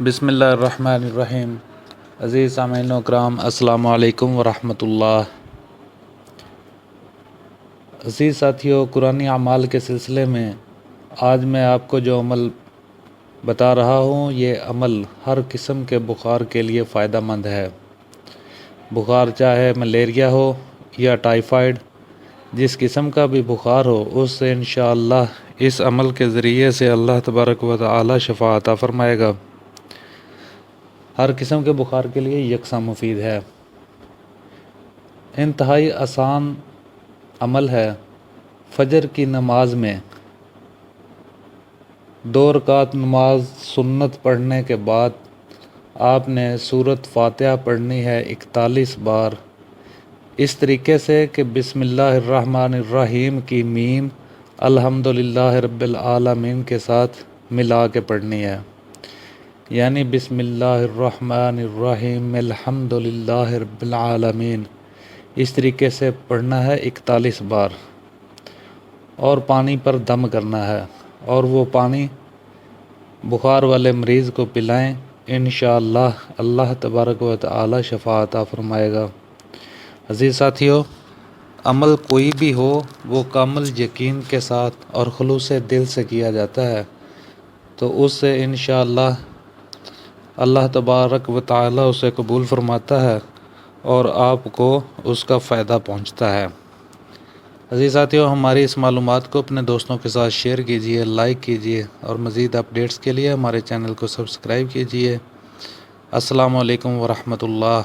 بسم اللہ الرحمن الرحیم۔ عزیز سامعین و کرام، السلام علیکم ورحمۃ اللہ۔ عزیز ساتھیو، قرآنی اعمال کے سلسلے میں آج میں آپ کو جو عمل بتا رہا ہوں، یہ عمل ہر قسم کے بخار کے لیے فائدہ مند ہے۔ بخار چاہے ملیریا ہو یا ٹائیفائیڈ، جس قسم کا بھی بخار ہو، اس سے انشاءاللہ اس عمل کے ذریعے سے اللہ تبارک و تعالی شفا عطا فرمائے گا۔ ہر قسم کے بخار کے لیے یکساں مفید ہے۔ انتہائی آسان عمل ہے۔ فجر کی نماز میں 2 رکعت نماز سنت پڑھنے کے بعد آپ نے سورۃ فاتحہ پڑھنی ہے 41 بار، اس طریقے سے کہ بسم اللہ الرحمن الرحیم کی میم الحمدللہ رب العالمین کے ساتھ ملا کے پڑھنی ہے، یعنی بسم اللہ الرحمن الرحیم الحمدللہ رب العالمین، اس طریقے سے پڑھنا ہے 41 بار، اور پانی پر دم کرنا ہے، اور وہ پانی بخار والے مریض کو پلائیں، انشاءاللہ اللہ تبارک و تعالی شفا عطا فرمائے گا۔ عزیز ساتھیو، عمل کوئی بھی ہو وہ کامل یقین کے ساتھ اور خلوص دل سے کیا جاتا ہے، تو اس سے انشاءاللہ اللہ تبارک و تعالی اسے قبول فرماتا ہے اور آپ کو اس کا فائدہ پہنچتا ہے۔ عزیز ساتھیو، ہماری اس معلومات کو اپنے دوستوں کے ساتھ شیئر کیجیے، لائک کیجیے، اور مزید اپڈیٹس کے لیے ہمارے چینل کو سبسکرائب کیجیے۔ السلام علیکم ورحمۃ اللہ۔